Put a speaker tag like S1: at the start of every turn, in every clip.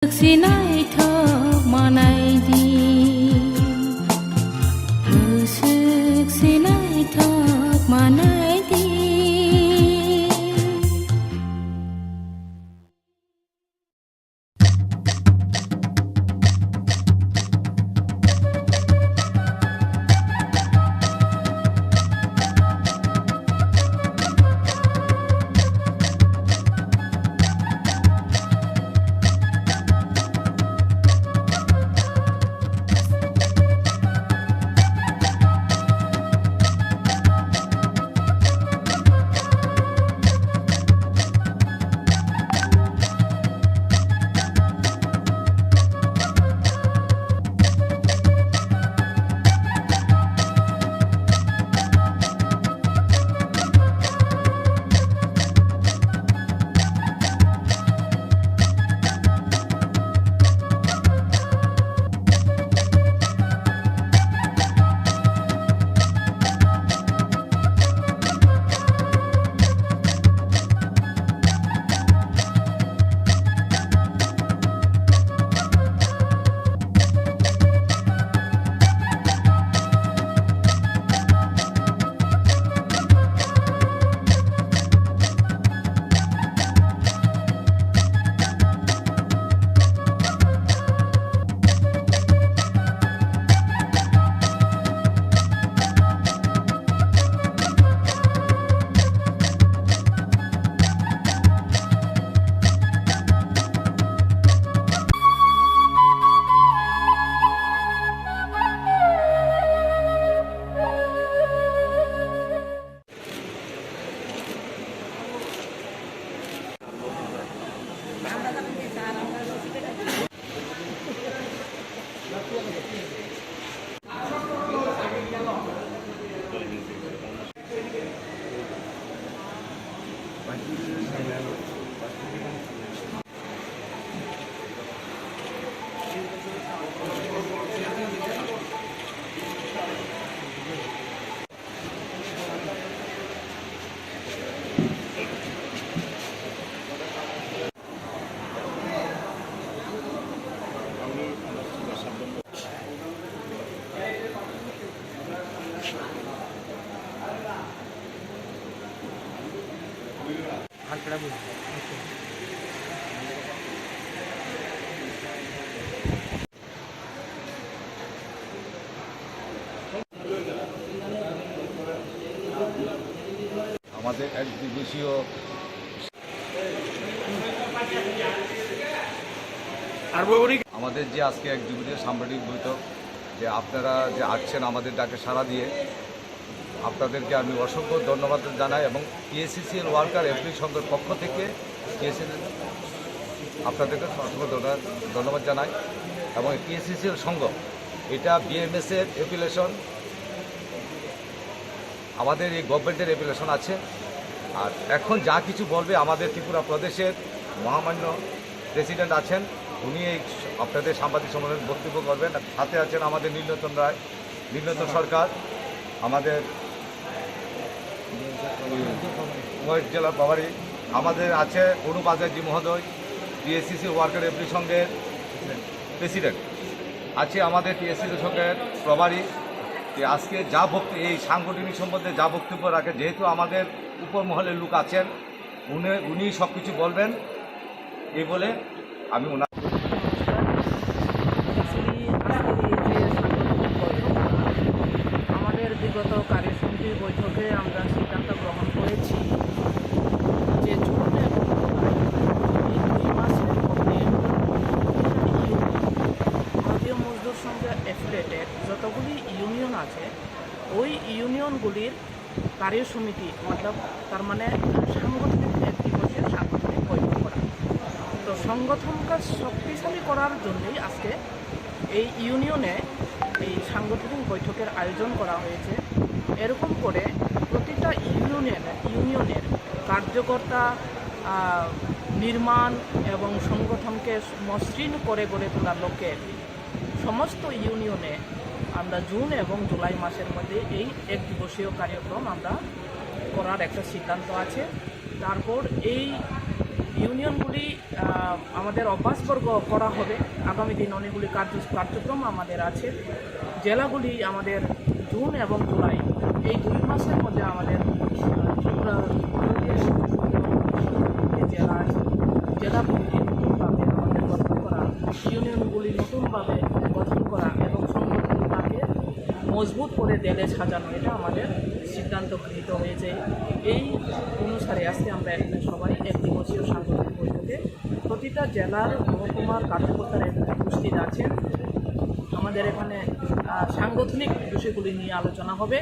S1: Sinai thơ mà này đi sức sinai thơ mà này đi
S2: আমাদের এক দিবসীয় আমাদের যে আজকে এক দিবসীয় সাংবাদিক বৈঠক যে আপনারা যে আসছেন আমাদের ডাকে সাড়া দিয়ে আপনাদেরকে আমি অসংখ্য ধন্যবাদ জানাই এবং পিএসসিসিএল ওয়ার্কার এমপ্লয়ি সংঘের পক্ষ থেকে পিএসসিএল আপনাদেরকে অসংখ্য ধন্যবাদ জানাই এবং পিএসসিসিএল সংঘ এটা বিএমএসের অ্যাপ্লিকেশন আমাদের এই গভর্নমেন্টের অ্যাপ্লিকেশন আছে। আর এখন যা কিছু বলবে আমাদের ত্রিপুরা প্রদেশের মহামান্য প্রেসিডেন্ট আছেন, উনি এই আপনাদের সাংবাদিক সম্মেলনে বক্তব্য করবেন। সাথে আছেন আমাদের নীলরতন রায়, নীলরতন সরকার, আমাদের জেলা প্রভারী, আমাদের আছে অনুপ আজাদজি মহোদয়, পিএসসিসি ওয়ার্কার এমপ্লয়ি সংঘের প্রেসিডেন্ট আছে, আমাদের পিএসসিসি সংঘের প্রভারী। আজকে যা এই সাংগঠনিক সম্বন্ধে যা বক্তব্য রাখে, যেহেতু আমাদের উপর মহলের লোক আছেন, উনি সব কিছু বলবেন এই বলে আমি
S3: আমাদের বিগত কার্যসমিতির বৈঠকে আমরা সিদ্ধান্ত গ্রহণ করেছি যে জুন এবং এই 2 মাসের মধ্যে ভারতীয় মজদুর সঙ্গে অ্যাফিলিয়েটেড যতগুলি ইউনিয়ন আছে ওই ইউনিয়নগুলির কার্যসমিতি মতলব তার মানে সাংগঠনিক এক দিবসের সাংগঠনিক বৈঠক করা। তো সংগঠনকে শক্তিশালী করার জন্যই আজকে এই ইউনিয়নে এই সাংগঠনিক বৈঠকের আয়োজন করা হয়েছে। এরকম করে প্রতিটা ইউনিয়নের কার্যকর্তা নির্মাণ এবং সংগঠনকে মসৃণ করে গড়ে তোলার লক্ষ্যে সমস্ত ইউনিয়নে আমরা জুন এবং জুলাই মাসের মধ্যে এই এক দিবসীয় কার্যক্রম আমরা করার একটা সিদ্ধান্ত আছে। তারপর এই ইউনিয়নগুলি আমাদের অভ্যাসবর্গ করা হবে। আগামী দিন অনেকগুলি কার্যক্রম আমাদের আছে। জেলাগুলি আমাদের জুন এবং জুলাই এই 2 মাসের মধ্যে আমাদের ত্রিপুরা জেলা আছে, জেলা কমিটি নতুনভাবে আমাদের গঠন করা, ইউনিয়নগুলি নতুনভাবে গঠন করা এবং সংগঠনটাকে মজবুত করে দেলে সাজানো, এটা আমাদের সিদ্ধান্ত গৃহীত হয়েছে। এই অনুসারে আজকে আমরা এখানে সবাই এক দিবসীয় সাংগঠনিক বৈঠকে প্রতিটা জেলার মহকুমার কার্যকর্তারা এখানে উপস্থিত আছেন। আমাদের এখানে সাংগঠনিক বিষয়গুলি নিয়ে আলোচনা হবে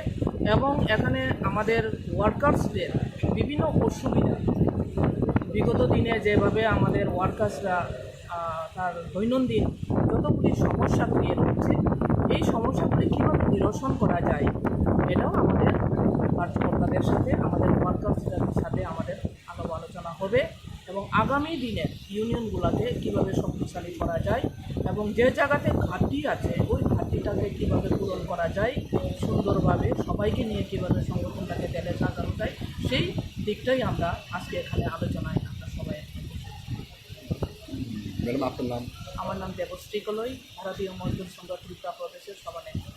S3: এবং এখানে আমাদের ওয়ার্কার্সদের বিভিন্ন অসুবিধা, বিগত দিনে যেভাবে আমাদের ওয়ার্কার্সরা তার দৈনন্দিন যতগুলি সমস্যা ক্রিয়েট হচ্ছে, এই সমস্যাগুলি কীভাবে নিরসন করা যায়, এটাও আমাদের কার্যকর্তাদের সাথে, আমাদের ওয়ার্কার্সদের সাথে আমাদের আলাপ আলোচনা হবে এবং আগামী দিনের ইউনিয়নগুলোতে কীভাবে শক্তিশালী করা যায় এবং যে জায়গাতে ঘাটতি আছে ওই ঘাটতিটাকে কীভাবে পূরণ করা যায়, সুন্দরভাবে সবাইকে নিয়ে কীভাবে সংগঠনটাকে তেলে সাজানো যায়, সেই দিকটাই আমরা আজকে এখানে আলোচনায় আমরা সবাই।
S4: ম্যাডাম, আপনার নাম?
S3: আমার নাম দেবশ্রী কলই, ভারতীয় মজদুর সংঘ ত্রিপুরা প্রদেশের সভানেত্রী।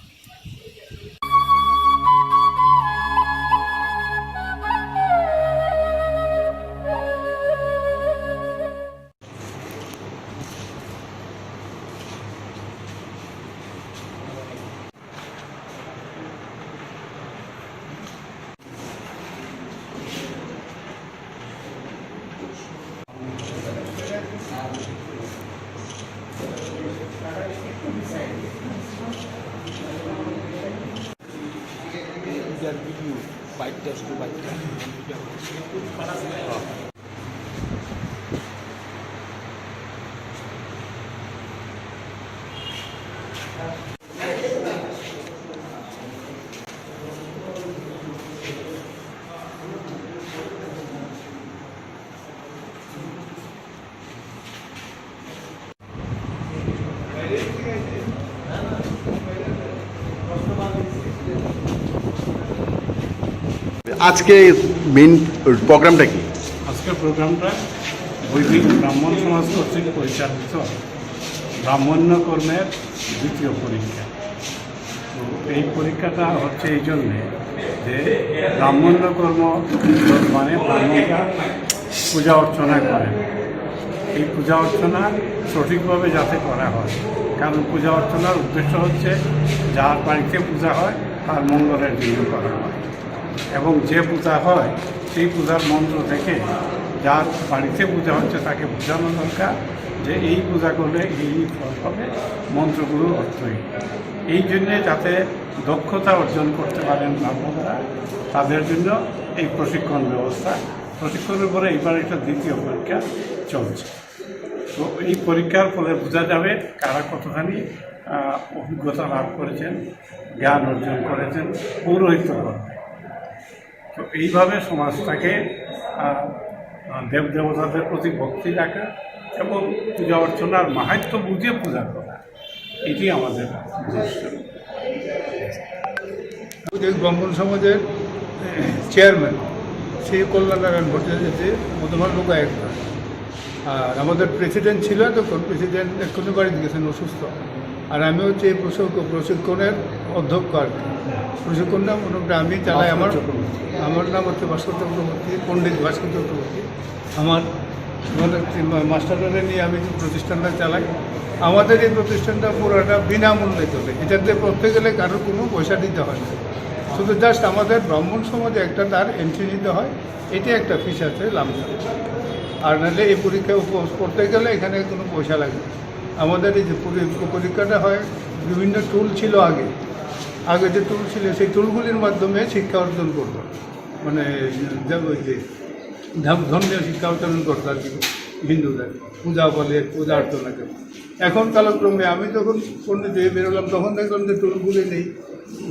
S4: আজকে মেইন প্রোগ্রামটা কি?
S5: আজকের প্রোগ্রামটা বৈদিক ব্রাহ্মণ সমাজ কর্তৃক পরিচালিত ব্রাহ্মণ্য কর্মের দ্বিতীয় পরীক্ষা। তো এই পরীক্ষাটা হচ্ছে এই জন্যে যে ব্রাহ্মণ্য কর্ম মানে ব্রাহ্মণরা পূজা অর্চনা করেন, এই পূজা অর্চনা সঠিকভাবে যাতে করা হয়, কারণ পূজা অর্চনার উদ্দেশ্য হচ্ছে যার বাড়িতে পূজা হয় তার মঙ্গলের জন্য করা হয় এবং যে পূজা হয় সেই পূজার মন্ত্র থেকে যার বাড়িতে পূজা হচ্ছে তাকে বোঝানো দরকার যে এই পূজা করলে এই ফল হবে, মন্ত্রগুলোর অর্থই। এই জন্যে যাতে দক্ষতা অর্জন করতে পারেন ব্রাহ্মণরা, তাদের জন্য এই প্রশিক্ষণ ব্যবস্থা। প্রশিক্ষণের পরে এইবার একটা দ্বিতীয় পরীক্ষা চলছে। তো এই পরীক্ষার ফলে বোঝা যাবে কারা কতখানি অভিজ্ঞতা লাভ করেছেন, জ্ঞান অর্জন করেছেন পৌরোহিত্য করবে। তো এইভাবে সমাজটাকে দেবদেবতাদের প্রতি ভক্তি রাখা এবং পূজা অর্চনার মাহাত্ম্য বুঝে পূজা করা, এটি আমাদের উদ্দেশ্য।
S6: ব্রাহ্মণ সমাজের চেয়ারম্যান শ্রী কল্যাণনারায়ণ ভট্টাচার্য বর্তমান লোকায়ুক্ত, আর আমাদের প্রেসিডেন্ট ছিল তখন, প্রেসিডেন্ট এক্ষুনি বাড়িতে গেছেন অসুস্থ, আর আমি হচ্ছে এই প্রশিক্ষণের অধ্যক্ষ আর কি। প্রশিক্ষণটা মোটামুটি আমি চালাই। আমার নাম হচ্ছে ভাস্কর চক্রবর্তী, পণ্ডিত ভাস্কর চক্রবর্তী। আমার মাস্টাররা নিয়ে আমি প্রতিষ্ঠানটা চালাই। আমাদের এই প্রতিষ্ঠানটা পুরোটা বিনামূল্যে চলে, এটাতে পড়তে গেলে কারোর কোনো পয়সা দিতে হয় না, শুধু জাস্ট আমাদের ব্রাহ্মণ সমাজে একটা তার এন্ট্রি নিতে হয়, এটি একটা ফিস আছে লামসা। আর নাহলে এই পরীক্ষা পড়তে গেলে এখানে কোনো পয়সা লাগে না। আমাদের এই যে পরীক্ষাটা হয়, বিভিন্ন টুল ছিল আগে যে টুল ছিল সেই টুলগুলির মাধ্যমে শিক্ষা অর্জন করত, মানে ওই যে ধর্মীয় শিক্ষা অর্জন করতো আর কি হিন্দুদের, পূজা বলে, পূজা অর্চনা করে। এখন কালক্রমে আমি যখন পণ্ডিত হয়ে বেরোলাম তখন দেখলাম যে টুলগুলি নেই,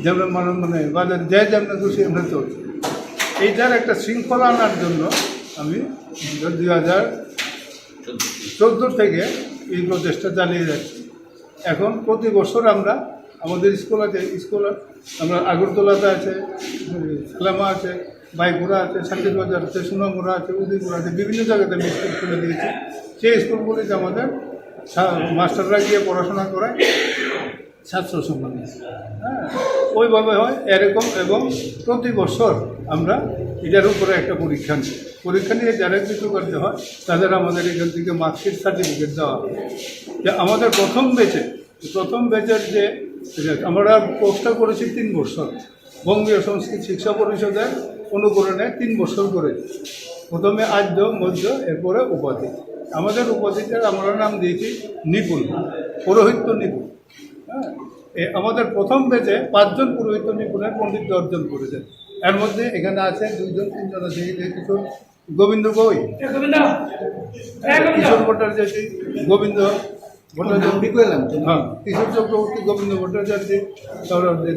S6: যেমন মানে বাজার যে যেমন খুশি আমরা চলছে। এইটার একটা শৃঙ্খলা আনার জন্য আমি 2014 থেকে এই প্রচেষ্টা চালিয়ে যাচ্ছি। এখন প্রতি বছর আমরা আমাদের স্কুল আছে, আমরা আগরতলাতে আছে, সালামা আছে, বাইপুরা আছে, শান্তির বাজার আছে, সুনামুড়া আছে, উদয়পুর আছে, বিভিন্ন জায়গাতে আমি স্কুল খুলে দিয়েছি। সেই স্কুলগুলিতে আমাদের মাস্টাররা গিয়ে পড়াশোনা করায় ছাত্র সম্বন্ধে, হ্যাঁ, ওইভাবে হয় এরকম। এবং প্রতি বছর আমরা এটার উপরে একটা পরীক্ষা নিয়ে যারা কৃতকার্য হয় তাদের আমাদের এখান থেকে মার্কশিট সার্টিফিকেট দেওয়া হয়। যে আমাদের প্রথম ব্যাচের যে আমরা কোর্সটা করেছি 3 বছর, বঙ্গীয় সংস্কৃত শিক্ষা পরিষদের অনুকরণে 3 বছর করেছি। প্রথমে আদ্য, মধ্য, এরপরে উপাধি। আমাদের উপাধিটার আমরা নাম দিয়েছি নিপুণ, পৌরোহিত্য নিপুণ। হ্যাঁ, আমাদের প্রথম ব্যাচে 5 জন পুরোহিত নিপুণের পণ্ডিত অর্জন করেছেন। এর মধ্যে এখানে আছে 2 জন 3 জন আছে, কিশোর গোবিন্দ গই, কিশোর ভট্টাচার্য, গোবিন্দ ভট্টাচার্য, হ্যাঁ, কিশোর চক্রবর্তী, গোবিন্দ ভট্টাচার্য,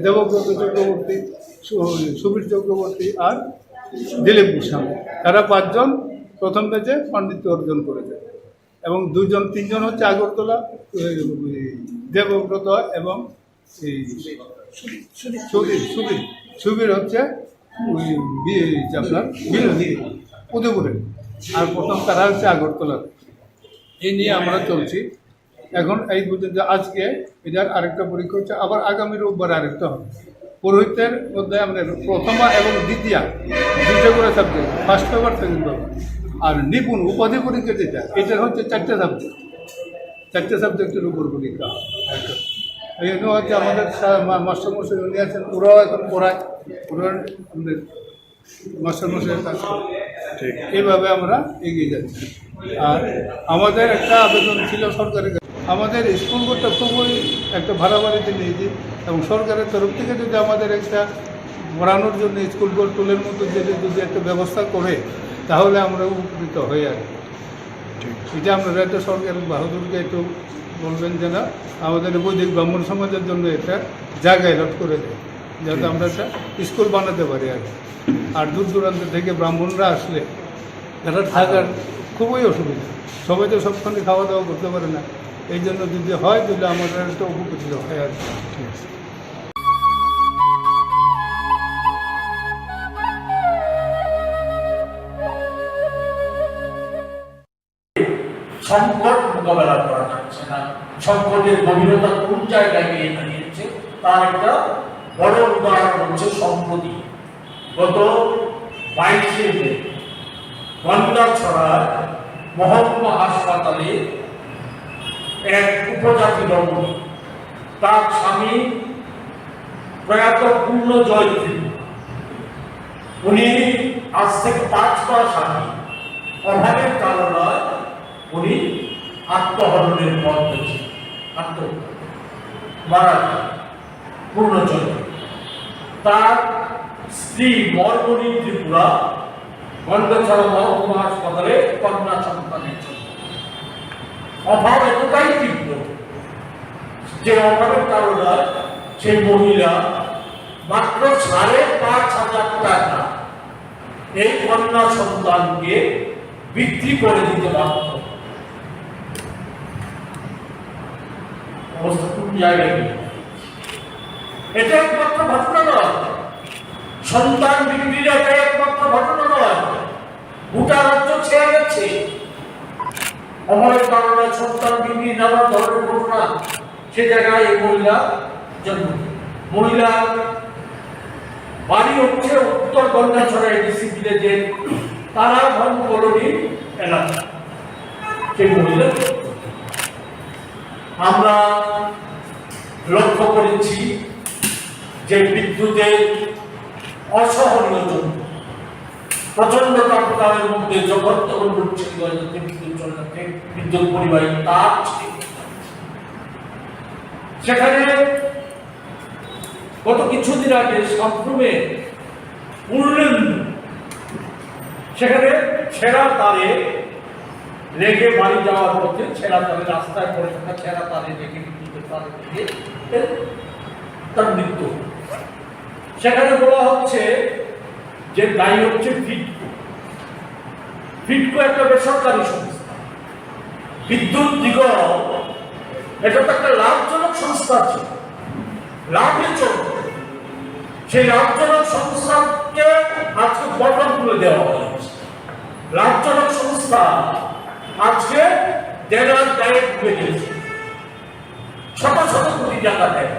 S6: দেবব্রত চক্রবর্তী, সুবীর চক্রবর্তী আর দিলীপ গোস্বামী। তারা 5 জন প্রথম ব্যাচে পাণ্ডিত্য অর্জন করেছে। এবং 2 জন 3 জন হচ্ছে আগরতলা, দেবব্রত এবং সুবীর হচ্ছে আপনার উদয়পুরে, আর প্রথম তারা হচ্ছে আগরতলা। এই নিয়ে আমরা চলছি এখন এই পর্যন্ত। আজকে এটার আরেকটা পরীক্ষা হচ্ছে, আবার আগামী রোববার আরেকটা হবে। পুরোহিতের মধ্যে আমাদের প্রথমা এবং দ্বিতীয়া 2টা করে subject, first paper, second paper. আর নিপুণ উপাধি পরীক্ষা যেটা, এটার হচ্ছে 4টে সাবজেক্ট, 4টে সাবজেক্টের উপর পরীক্ষা হয়। এই জন্য হচ্ছে আমাদের মাস্টারমশাই উনি আছেন, ওরাও এখন পড়ায়, ওরা আমাদের মাস্টারমশাইয়ের কাজ করে। ঠিক এইভাবে আমরা এগিয়ে যাচ্ছি। আর আমাদের একটা আবেদন ছিল সরকারের কাছে, আমাদের স্কুলগুলোটা খুবই একটা ভাড়া বাড়িতে নিয়েছি, এবং সরকারের তরফ থেকে যদি আমাদের একটা পড়ানোর জন্য স্কুলগুলো টোলের মতো যদি একটা ব্যবস্থা করে, তাহলে আমরা উপকৃত হয়ে আর এটা আপনারা একটা সরকারের বাহাদুরকে একটু বলবেন যে না, আমাদের বৈদিক ব্রাহ্মণ সমাজের জন্য একটা জায়গা অ্যালট করে দেয়, যাতে আমরা একটা স্কুল বানাতে পারি। আর দূর দূরান্ত থেকে ব্রাহ্মণরা আসলে তারা থাকার খুবই অসুবিধা, সবাই তো সবখানে খাওয়া দাওয়া করতে পারে না। এই জন্য যদি হয় তাহলে আমাদের একটা উপকৃত হয় আর ঠিক আছে।
S7: সংকট মোকাবেলা করা যাচ্ছে না, সংকটের গভীরতা কোন জায়গায় গিয়ে দাঁড়িয়েছে তার একটা বড় উদাহরণ হচ্ছে সম্প্রতি গত 22শে মে গন্ডাছড়ার মহকুমা হাসপাতালে এক উপজাতি রমণী, তার স্বামী প্রয়াত পূর্ণ জয়ত্রী, উনি আজ থেকে 5 মাস আগে অভাবের কারণে উনি আত্মহরণের পথ ধরেছেন, আত্মহত্যা মারা যায় পূর্ণচন্দ্র। তার স্ত্রী মরমণি ত্রিপুরা গন্ডাছড়া মহকুমা হাসপাতালে কন্যা সন্তানের জন্য অভাব এতটাই তীব্র যে অভাবের কারণে সেই মহিলা মাত্র 5,500 টাকা এই কন্যা সন্তানকে বিক্রি করে দিতে বাধ্য। অবস্থা কোন জায়গায়? এটা একমাত্র ঘটনা নয়, সন্তান বিক্রির এটা একমাত্র ঘটনা নয়, গোটা রাজ্য ছেড়ে গেছে অভাবের কারণে সন্তান বিক্রি নানা ধরনের ঘটনা। সে জায়গায় এই মহিলা জন্ম, মহিলার বাড়ি হচ্ছে উত্তর গন্ডাছড়া এডিসি ভিলেজের তারাভন কলোনি এলাকা। সেই মহিলা আমরা লক্ষ্য করেছি যে বিদ্যুতের অসহনীয় জন্য প্রচন্ড তাপমাত্রার মধ্যে যখন তখন বিদ্যুৎ পরিবাহী তার সেখানে গত কিছুদিন আগে সম্ভ্রমে পূর্ণেন্দু সেখানে ছেঁড়া তারে লেগে বাড়ি যাওয়ার পথে ছেঁড়া তারে রাস্তায় পড়ে থাকা ছেঁড়া তারে লেগে বিদ্যুতের তারে লেগে তার মৃত্যু। সেখানে বলা হচ্ছে যে দায়ী হচ্ছে ফিটকো। ফিটকো একটা বেসরকারি সংস্থা, বিদ্যুৎ নিগম এটা তো একটা লাভজনক সংস্থা ছিল, লাভের জন্য সেই লাভজনক সংস্থাকে আজকে বটন তুলে দেওয়া হয়েছে। লাভজনক সংস্থা আজকে দেনার দায়ে ডুবে গেছে, শত শত কোটি টাকা দেয়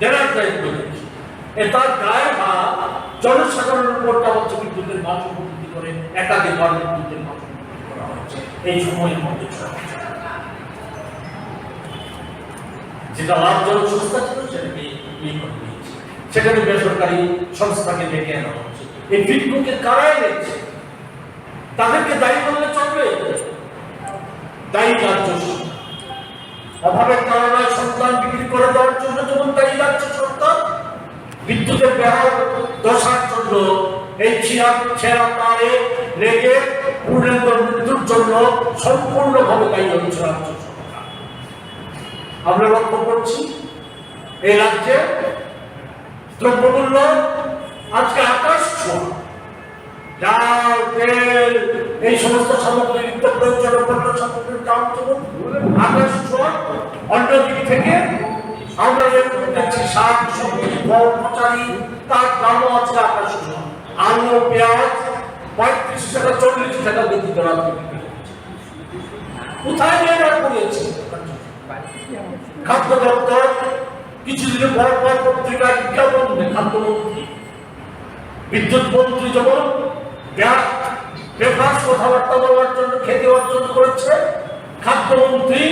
S7: দেনার দায়ে ডুবে গেছে। তার দায় বা জনসাধারণের উপর হচ্ছে বিদ্যুতের মাত্র বৃদ্ধি করে একাধিকবার বিদ্যুতের মাত্র বৃদ্ধি করা হচ্ছে এই সময়ের মধ্যে। যেটা লাভজনক সংস্থা ছিল সেটাকে সেখানে বেসরকারি সংস্থাকে ডেকে আনা হচ্ছে। এই বিদ্যুৎকে কারা এনেছে? তাদেরকে দায়ী করলে চলবে? দায়ী রাজ্য সরকার। অভাবের কারণে সন্তান বিক্রি করে দেওয়ার জন্য যেমন দায়ী রাজ্য সরকার, বিদ্যুতের বেহাল দশার জন্য এই ছেঁড়া তারে লেগে পূর্ণেন্দুর মৃত্যুর জন্য সম্পূর্ণভাবে দায়ী হচ্ছে রাজ্য সরকার। আমরা লক্ষ্য করছি এই রাজ্যে দ্রব্যমূল্য আজকে আকাশ ছোঁয়া। ডাল, তেল, এই সমস্ত সামগ্রী, নিত্য প্রয়োজনীয় পণ্য সামগ্রীর দাম যেমন আকাশ ছোঁয়া, অন্যদিক থেকে আমরা দেখছি শাক, সবজি, ফল, তরকারি, তার দামও আজকে আকাশ ছোঁয়া। আলু, পেঁয়াজ 35 টাকা 40 টাকা কেজি দর কোথায় নিয়ে পড়েছে? খাদ্য দপ্তর কিছুদিন পর পর পত্রিকায় বিজ্ঞাপন দেয় খাদ্যমন্ত্রী, বিদ্যুৎ মন্ত্রী যেমন বেফাস কথাবার্তা বলার জন্য খ্যাতি অর্জন করেছে, খাদ্যমন্ত্রী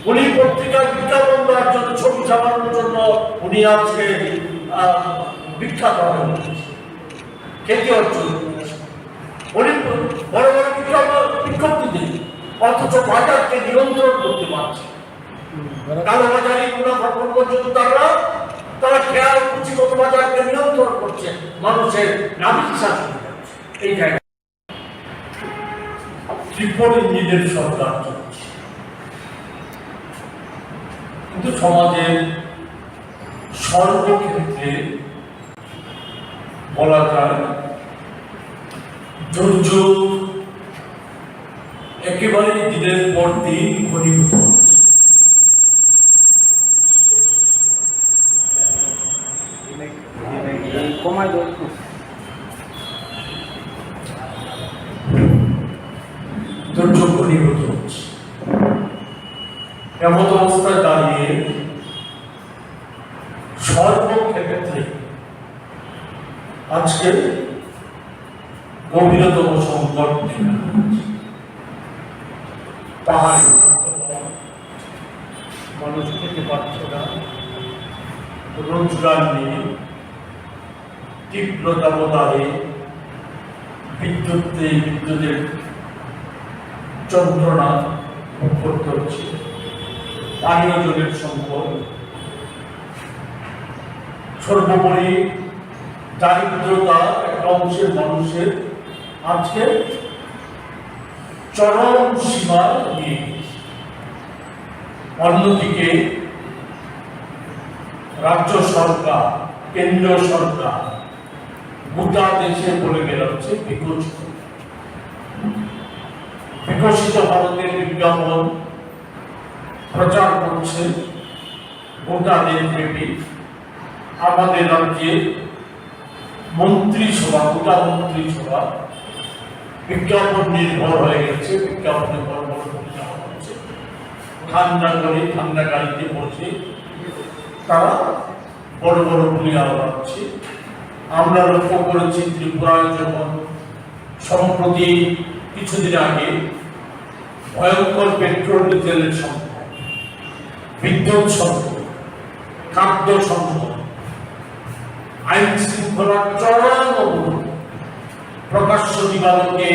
S7: উনি পত্রিকায় বিজ্ঞাপন দেওয়ার জন্য, ছবি ছাপানোর জন্য উনি আজকে বিখ্যাত হয়েছে, খ্যাতি অর্জন করেছে। উনি বড় বড় বিজ্ঞপ্তি দিন, অথচ বাজারকে নিয়ন্ত্রণ করতে পারছে। কালোবাজারি মুনাফা পর্যন্তরা তারা খেয়াল পুঁজিগত বাজারকে নিয়ন্ত্রণ করছে, মানুষের নাবিশ্বাস হয়ে যাচ্ছে। এই জায়গায় ত্রিপলিঙ্গীদের সরকার চলছে, কিন্তু সমাজের সর্বক্ষেত্রে বলা যায় দুর্যোগ একেবারে দিনের পর দিন ঘনীভূত হচ্ছে। দুর্যোগ ঘনীভূত হচ্ছে। এমন অবস্থায় দাঁড়িয়ে সর্বক্ষেত্রে আজকে গভীরতম সংকট পাহাড় মানুষ খেতে পারছে না, রোজগার নেই, তীব্র দাবদাহে বিদ্যুতের যন্ত্রণা ভোগ করতে হচ্ছে, পানীয় জলের সংকট, সর্বোপরি দারিদ্রতা একটা অংশের মানুষের আজকে চরম সীমা নিয়ে গেছে। অন্যদিকে রাজ্য সরকার, কেন্দ্রীয় সরকার গোটা দেশে বলে বেরোচ্ছে বিকশিত ভারতের বিজ্ঞাপন প্রচার করছে গোটা দেশব্যাপী। আমাদের রাজ্যে মন্ত্রিসভা, গোটা মন্ত্রিসভা বিজ্ঞাপন নির্ভর হয়ে গেছে, বিজ্ঞাপনে বড় বড় ভূমিকা হচ্ছে। ঠান্ডা গাড়িতে বসে তারা বড় বড় ভূমিকা বাড়ছে। আমরা লক্ষ্য করেছি ত্রিপুরায় যখন সম্প্রতি কিছুদিন আগে ভয়ঙ্কর পেট্রোল ডিজেলের সংকট, বিদ্যুৎ সংকট, খাদ্য সংকট, আইন শৃঙ্খলার চরম অবনতি, প্রকাশ্য দিবালোকে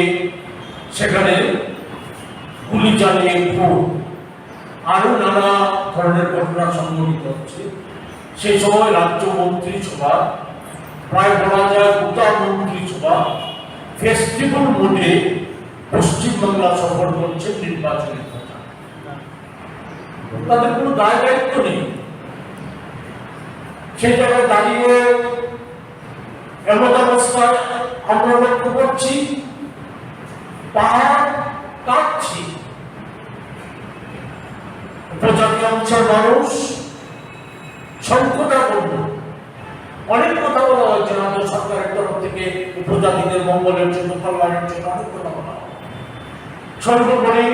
S7: সেখানে গুলি চালিয়ে খুন, আরো নানা ধরনের ঘটনা সংঘটিত হচ্ছে। সেই সময় রাজ্য মন্ত্রিসভা, প্রায় বলা যায় গোটা মন্ত্রিসভা ফেস্টিভ্যাল মোডে পশ্চিমবাংলা সফর করছে নির্বাচনের কথা। তাদের কোনো দায় দায়িত্ব নেই। সেই জায়গায় দাঁড়িয়ে এমন অবস্থায় আমরা লক্ষ্য করছি পাহাড় কাটছি, উপজাতি অংশের মানুষ সংকটাপন্ন, অনেক কথা বলা হয়েছে রাজ্য সরকারের তরফ থেকে উপজাতিদের মঙ্গলের জন্য, কল্যাণের জন্য অনেক কথা বলা হয়। সর্বোপরি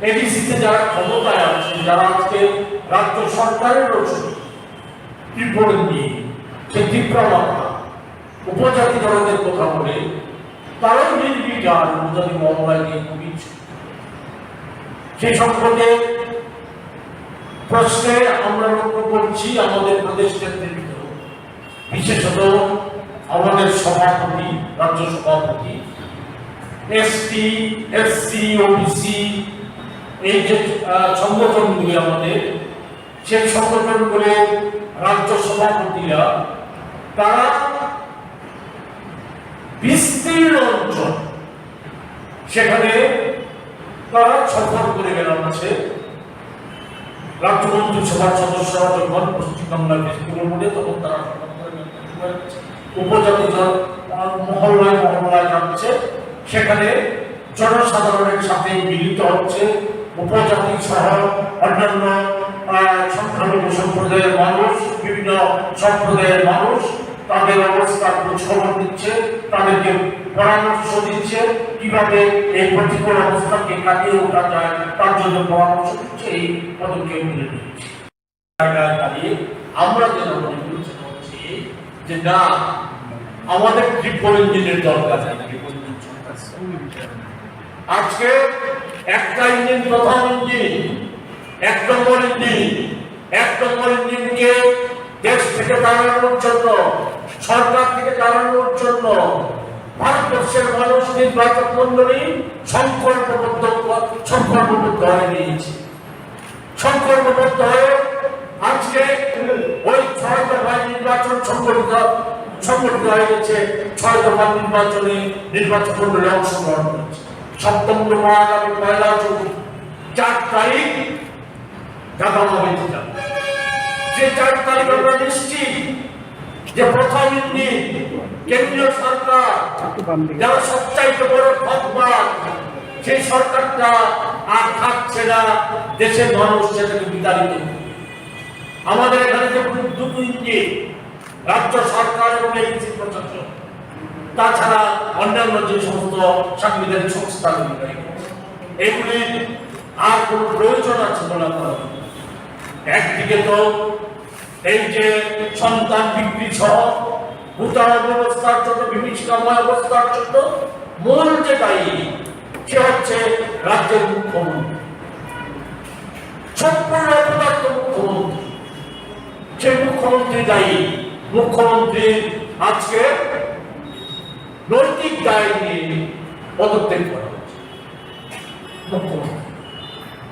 S7: এডিসিতে যারা ক্ষমতায় আছে, যারা আজকে রাজ্য সরকারের রিপোর্ট নিয়ে সে তীব্রমাত্রা উপজাতি জনদের কথা বলে তারাও নির্বিকার উপজাতি মহল্লায় নিয়ে ঘুমিয়েছে। সেই সম্পর্কে প্রশ্নে আমরা লক্ষ্য করছি আমাদের প্রদেশ নেতৃত্ব, বিশেষত আমাদের সভাপতি, রাজ্য সভাপতি, এসটি, এসসি, ওবিসি, এই যে সংগঠনগুলি আমাদের, সেই সংগঠনগুলো রাজ্য সভাপতিরা তারা বিস্তীর্ণ অঞ্চল সেখানে তারা সফর করে বেড়াচ্ছে। রাজ্য মন্ত্রিসভার সদস্যরা যখন পশ্চিমবাংলার দেশগুলোর মধ্যে, তখন তারা উপজাতি মহল্লায় মহল্লায় যাচ্ছে, সেখানে জনসাধারণের সাথে মিলিত হচ্ছে। উপজাতি সহ অন্যান্য সংখ্যালঘু সম্প্রদায়ের মানুষ, বিভিন্ন সম্প্রদায়ের মানুষ তাদের অবস্থার খোঁজখবর দিচ্ছে, তাদেরকে পরামর্শ দিচ্ছে কিভাবে এই প্রতিকূল অবস্থাকে কাটিয়ে ওঠা যায়, তার জন্য পরামর্শ দিচ্ছে, এই পদক্ষেপ নিয়ে নিচ্ছে। দাঁড়িয়ে আমরা যেন মনে করছি যে না, আমাদের ট্রিপল ইঞ্জিনের দরকার নেই। আজকে একটা ইঞ্জিন, প্রথম ইঞ্জিন, এক নম্বর ইঞ্জিনকে দেশ থেকে তাড়ানোর জন্য, সরকার থেকে তাড়ানোর জন্য ভারতবর্ষের মানুষ নির্বাচক মন্ডলী সংকল্পবদ্ধ হয়ে নিয়েছে। সংকল্পবদ্ধ হয়ে আজকে ওই 6 দফায় নির্বাচন সংগঠিত হয়ে গেছে। 6 দফার নির্বাচনে নির্বাচন মন্ডলী অংশগ্রহণ করেছে। 7ম দফা আগামী 1 জুন 4 তারিখ জানানো হয়েছিল। যে 4 তারিখ আমরা নিশ্চিত যে প্রথম ইঞ্জিন কেন্দ্রীয় সরকার, যারা সবচাইতে বড় ঠকবাজ, সেই সরকারটা আর থাকছে না, দেশের মানুষ সেটাকে বিতাড়িত। আমাদের এখানে যে 2 ইঞ্জিন, রাজ্য সরকার এবং এডিসি প্রশাসন, তাছাড়া অন্যান্য যে সমস্ত সাংবিধানিক সংস্থাগুলি, এগুলি আর কোন প্রয়োজন আছে বলে মনে হয়। একদিকে তো এই যে সন্তান বিক্রি সহ ভূতান ব্যবস্থার জন্য, বিভীষিকাময় অবস্থার জন্য মূল যে দায়ী সে হচ্ছে রাজ্যের মুখ্যমন্ত্রী, সম্পূর্ণ অপদার্থ মুখ্যমন্ত্রী। সেই মুখ্যমন্ত্রী দায়ী। মুখ্যমন্ত্রী আজকে নৈতিক দায় নিয়ে পদত্যাগ করা হচ্ছে মুখ্যমন্ত্রী।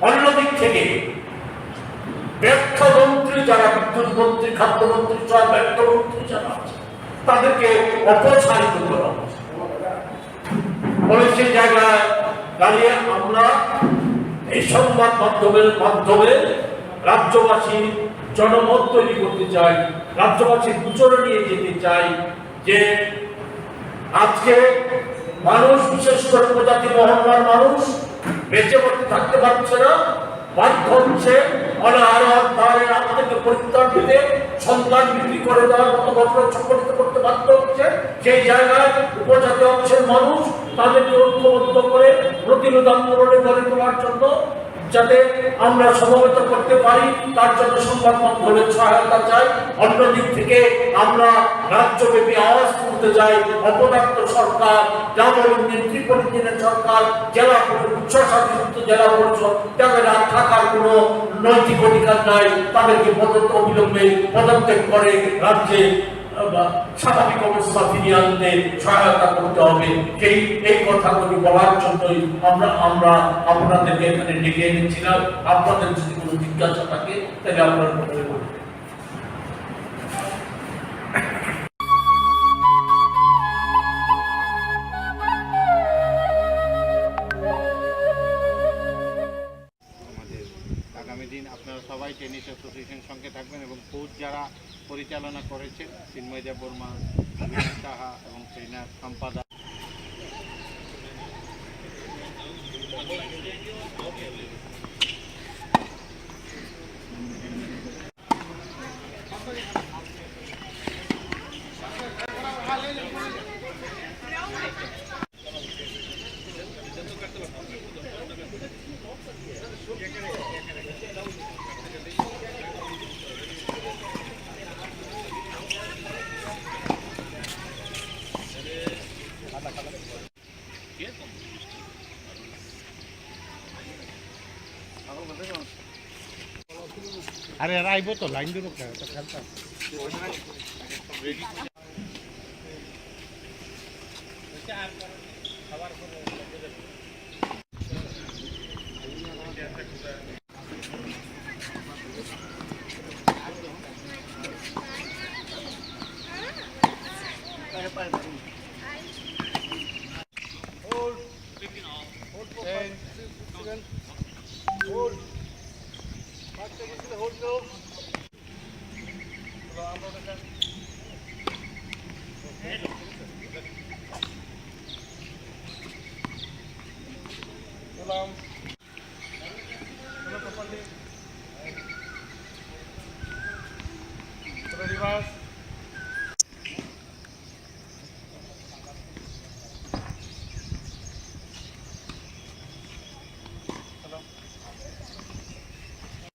S7: অন্যদিক থেকে ব্যর্থ মন্ত্রী যারা, বিদ্যুৎ মন্ত্রী, খাদ্যমন্ত্রী সহ ব্যর্থ মন্ত্রী যারা আছে, তাদেরকে অপসারিত করা হচ্ছে। বলে সেই জায়গায় দাঁড়িয়ে আমরা এই সংবাদ মাধ্যমে রাজ্যবাসী জনমত তৈরি করতে চাই, রাজ্যবাসীর গুজরে নিয়ে যেতে চাই যে আজকে মানুষ, বিশেষ করে উপজাতি মহল্লার মানুষ বেঁচে বসে থাকতে পারছে না, বাধ্য হচ্ছে অনাহারের হাত থেকে পরিত্রাণ পেতে সন্তান বিক্রি করে দেওয়ার মতো ঘটনা সংঘটিত করতে বাধ্য হচ্ছে। সেই জায়গায় উপজাতি অংশের মানুষ তাদেরকে ঐক্যবদ্ধ করে প্রতিরোধ আন্দোলনে গড়ে তোলার জন্য যাতে আমরা সমবেত করতে পারি, তার জন্য সংবাদ মাধ্যমের সহায়তা চাই। অন্যদিক থেকে আমরা রাজ্যব্যাপী আওয়াজ তুলতে চাই, অপদার্থ সরকার, ত্রিপল ইঞ্জিনের সরকার, জেলা উচ্চশাসিত জেলা পরিষদ, তাদের আর থাকার কোনো নৈতিক অধিকার নাই। তাদেরকে অবিলম্বে পদত্যাগ করে রাজ্যে স্বাভাবিক অবস্থা ফিরিয়ে আনতে সহায়তা করতে হবে। এই কথাগুলি বলার জন্যই আমরা আপনাদেরকে এখানে ডেকে এনেছিলাম। আপনাদের যদি কোনো জিজ্ঞাসা থাকে তাহলে আপনার মধ্যে বলবেন।
S8: আগামী দিন আপনারা সবাই টেনিস অ্যাসোসিয়েশন সঙ্গে থাকবেন এবং কোচ যারা পরিচালনা করেছেন, চিন্ময় দেব বর্মা, অভিনাশ সাহা এবং ট্রেনার সম্পাদক। আরে আইব তো লাইন দিব খেলতাম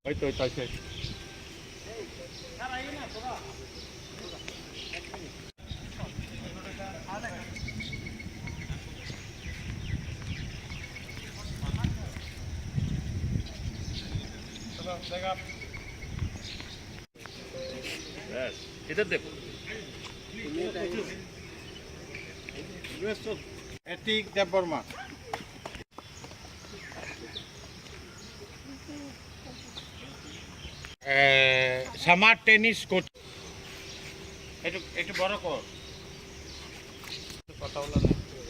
S2: হয়তো শেষ এটা দেখো
S8: এটিক দেববর্মা সামার টেনিস কোচ একটু বড় কর কথা বলা না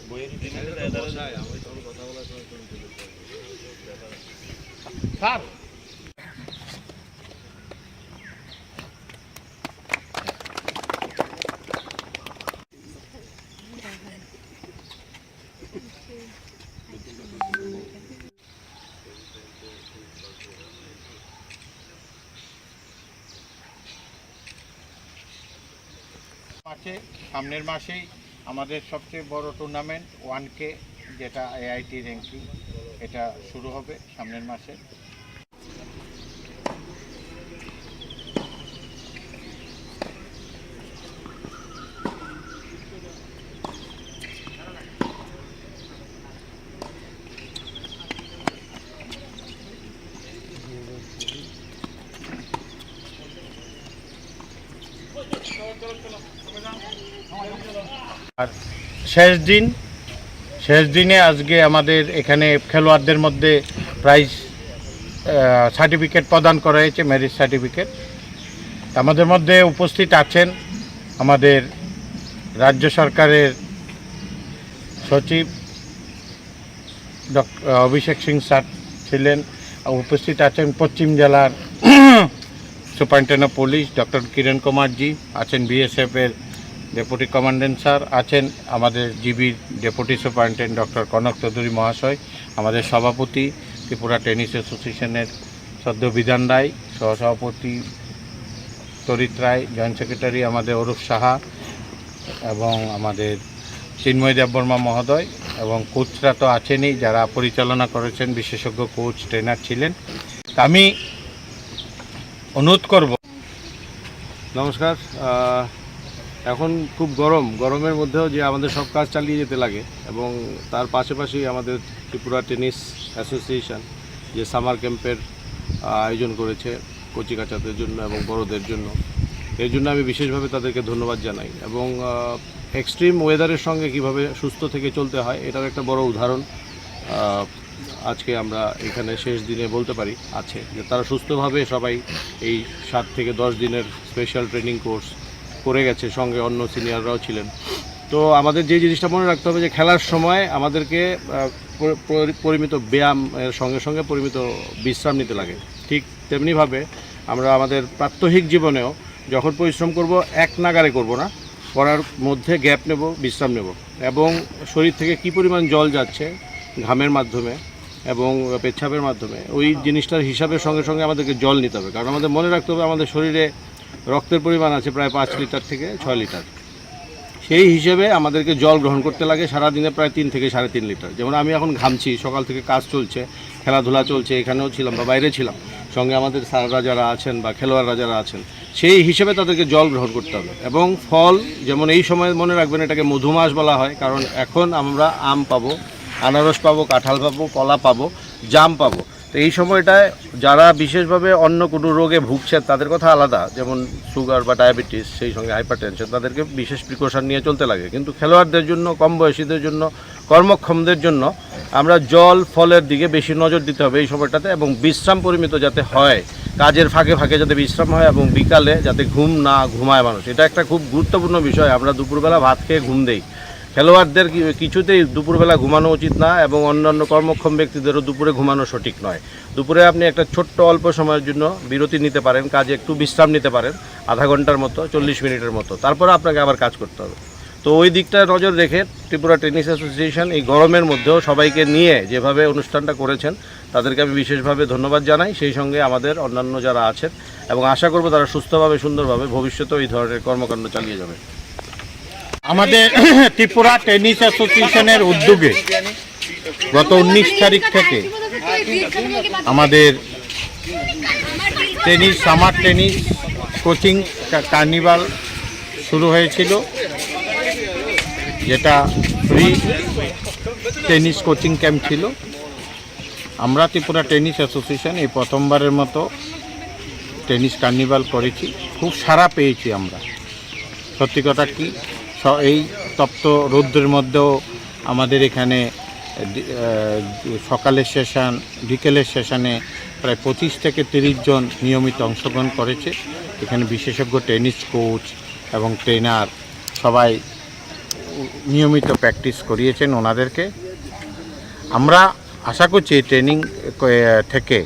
S8: বইয়ের স্যার সামনের মাসেই আমাদের সবচেয়ে বড় টুর্নামেন্ট 1K যেটা AIT র্যাঙ্কিং এটা শুরু হবে সামনের মাসে। আর শেষ দিনে আজকে আমাদের এখানে খেলোয়াড়দের মধ্যে প্রাইজ সার্টিফিকেট প্রদান করা হয়েছে, মেরিট সার্টিফিকেট। আমাদের মধ্যে উপস্থিত আছেন আমাদের রাজ্য সরকারের সচিব ডক্টর অভিষেক সিং স্যার ছিলেন, উপস্থিত আছেন পশ্চিম জেলার superintendent of police doctor Kiran Kumarji, আছেন বিএসএফের ডেপুটি কমান্ডেন্ট স্যার, আছেন আমাদের জিবির deputy superintendent doctor Kanak Chowdhury মহাশয়, আমাদের সভাপতি ত্রিপুরা টেনিস অ্যাসোসিয়েশনের সদ্য বিধান রায়, সহসভাপতি তরিত রায়, জয়েন্ট সেক্রেটারি আমাদের অরূপ সাহা এবং আমাদের চিন্ময় দেববর্মা মহোদয় এবং কোচরা তো আছেনই যারা পরিচালনা করেছেন, বিশেষজ্ঞ কোচ ট্রেনার ছিলেন। আমি অনুরোধ করব।
S4: নমস্কার। এখন খুব গরমের মধ্যেও যে আমাদের সব কাজ চালিয়ে যেতে লাগে এবং তার পাশাপাশি আমাদের ত্রিপুরা টেনিস অ্যাসোসিয়েশন যে সামার ক্যাম্পের আয়োজন করেছে কচিকাচাদের জন্য এবং বড়দের জন্য, এর জন্য আমি বিশেষভাবে তাদেরকে ধন্যবাদ জানাই। এবং এক্সট্রিম ওয়েদারের সঙ্গে কিভাবে সুস্থ থেকে চলতে হয় এটার একটা বড় উদাহরণ আজকে আমরা এখানে শেষ দিনে বলতে পারি আছে, যে তারা সুস্থভাবে সবাই এই 7 থেকে 10 দিনের স্পেশাল ট্রেনিং কোর্স করে গেছে, সঙ্গে অন্য সিনিয়ররাও ছিলেন। তো আমাদের যে জিনিসটা মনে রাখতে হবে যে খেলার সময় আমাদেরকে পরিমিত ব্যায়াম এর সঙ্গে সঙ্গে পরিমিত বিশ্রাম নিতে লাগে। ঠিক তেমনিভাবে আমরা আমাদের প্রাত্যহিক জীবনেও যখন পরিশ্রম করব এক নাগারে করব না, করার মধ্যে গ্যাপ নেব, বিশ্রাম নেব এবং শরীর থেকে কী পরিমাণ জল যাচ্ছে ঘামের মাধ্যমে এবং পেচ্ছাপের মাধ্যমে ওই জিনিসটার হিসাবের সঙ্গে সঙ্গে আমাদেরকে জল নিতে হবে। কারণ আমাদের মনে রাখতে হবে আমাদের শরীরে রক্তের পরিমাণ আছে প্রায় 5 লিটার থেকে 6 লিটার, সেই হিসেবে আমাদেরকে জল গ্রহণ করতে লাগে সারাদিনে প্রায় 3 থেকে 3.5 লিটার। যেমন আমি এখন ঘামছি, সকাল থেকে কাজ চলছে, খেলাধুলা চলছে, এখানেও ছিলাম বা বাইরে ছিলাম, সঙ্গে আমাদের স্যাররা যারা আছেন বা খেলোয়াড়রা যারা আছেন, সেই হিসেবে তাদেরকে জল গ্রহণ করতে হবে। এবং ফল, যেমন এই সময় মনে রাখবেন এটাকে মধুমাস বলা হয়, কারণ এখন আমরা আম পাবো, আনারস পাবো, কাঁঠাল পাবো, কলা পাবো, জাম পাবো। তো এই সময়টায় যারা বিশেষভাবে অন্য কোনো রোগে ভুগছেন তাদের কথা আলাদা, যেমন সুগার বা ডায়াবেটিস, সেই সঙ্গে হাইপারটেনশন, তাদেরকে বিশেষ প্রিকশন নিয়ে চলতে লাগে। কিন্তু খেলোয়াড়দের জন্য, কম বয়সীদের জন্য, কর্মক্ষমদের জন্য আমরা জল ফলের দিকে বেশি নজর দিতে হবে এই সময়টাতে, এবং বিশ্রাম পরিমিত যাতে হয়, কাজের ফাঁকে ফাঁকে যাতে বিশ্রাম হয়, এবং বিকালে যাতে ঘুমায় মানুষ। এটা একটা খুব গুরুত্বপূর্ণ বিষয়। আমরা দুপুরবেলা ভাত খেয়ে ঘুম দেই, খেলোয়াড়দের কিছুতেই দুপুরবেলা ঘুমানো উচিত না, এবং অন্যান্য কর্মক্ষম ব্যক্তিদেরও দুপুরে ঘুমানো সঠিক নয়। দুপুরে আপনি একটা ছোট্ট অল্প সময়ের জন্য বিরতি নিতে পারেন, কাজে একটু বিশ্রাম নিতে পারেন, আধা ঘন্টার মতো, 40 মিনিটের মতো, তারপরে আপনাকে আবার কাজ করতে হবে। তো ওই দিকটা নজর রেখে ত্রিপুরা টেনিস অ্যাসোসিয়েশন এই গরমের মধ্যেও সবাইকে নিয়ে যেভাবে অনুষ্ঠানটা করেছেন তাদেরকে আমি বিশেষভাবে ধন্যবাদ জানাই, সেই সঙ্গে আমাদের অন্যান্য যারা আছেন, এবং আশা করব তারা সুস্থভাবে সুন্দরভাবে ভবিষ্যতেও এই ধরনের কর্মকাণ্ড চালিয়ে যাবে।
S8: আমাদের ত্রিপুরা টেনিস অ্যাসোসিয়েশনের উদ্যোগে গত 19 তারিখ থেকে আমাদের সামার টেনিস কোচিং কার্নিভাল শুরু হয়েছিল, যেটা ফ্রি টেনিস কোচিং ক্যাম্প ছিল। আমরা ত্রিপুরা টেনিস অ্যাসোসিয়েশন এই প্রথমবারের মতো টেনিস কার্নিভাল করেছি। খুব সাড়া পেয়েছি আমরা। সত্যি কথা কি, এই তপ্ত রৌদ্রের মধ্যেও আমাদের এখানে সকালের সেশন, বিকেলের সেশনে প্রায় 25 থেকে 30 জন নিয়মিত অংশগ্রহণ করেছে। এখানে বিশেষজ্ঞ টেনিস কোচ এবং ট্রেনার সবাই নিয়মিত প্র্যাকটিস করিয়েছেন ওনাদেরকে। আমরা আশা করছি এই ট্রেনিং থেকে,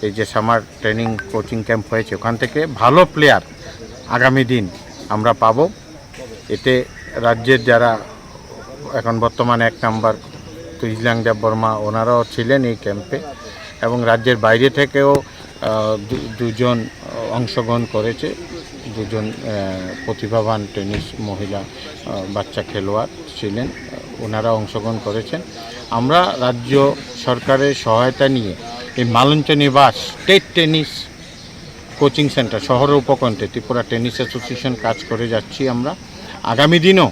S8: এই যে সামার ট্রেনিং কোচিং ক্যাম্প হয়েছে, ওখান থেকে ভালো প্লেয়ার আগামী দিন আমরা পাবো। এতে রাজ্যের যারা এখন বর্তমানে 1 নম্বর তুইজলাং দেব বর্মা, ওনারাও ছিলেন এই ক্যাম্পে, এবং রাজ্যের বাইরে থেকেও দুজন অংশগ্রহণ করেছে, দুজন প্রতিভাবান টেনিস মহিলা বাচ্চা খেলোয়াড় ছিলেন, ওনারা অংশগ্রহণ করেছেন। আমরা রাজ্য সরকারের সহায়তা নিয়ে এই মালঞ্চ নিবাস স্টেট টেনিস কোচিং সেন্টার শহরের উপকণ্ঠে ত্রিপুরা টেনিস অ্যাসোসিয়েশন কাজ করে যাচ্ছি। আমরা আগামী দিনও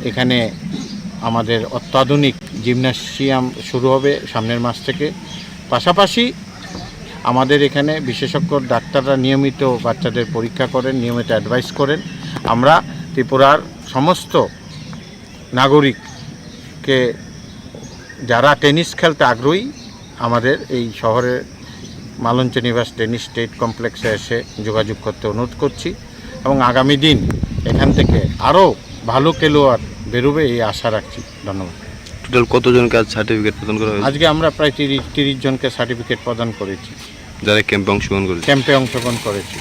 S8: এখানে আমাদের অত্যাধুনিক জিমন্যাসিয়াম শুরু হবে সামনের মাস থেকে। পাশাপাশি আমাদের এখানে বিশেষজ্ঞ ডাক্তাররা নিয়মিত বাচ্চাদের পরীক্ষা করেন, নিয়মিত অ্যাডভাইস করেন। আমরা ত্রিপুরার সমস্ত নাগরিককে যারা টেনিস খেলতে আগ্রহী, আমাদের এই শহরের মালঞ্চ নিবাস টেনিস স্টেট কমপ্লেক্সে এসে যোগাযোগ করতে অনুরোধ করছি, এবং আগামী দিন এখান থেকে আরও ভালো খেলোয়াড় বেরোবে এই আশা রাখছি। ধন্যবাদ।
S9: টোটাল কতজনকে আজ সার্টিফিকেট প্রদান করা হয়েছে?
S8: আজকে আমরা প্রায় 30 জনকে সার্টিফিকেট প্রদান করেছি,
S9: যারা ক্যাম্পে
S8: অংশগ্রহণ করেছি।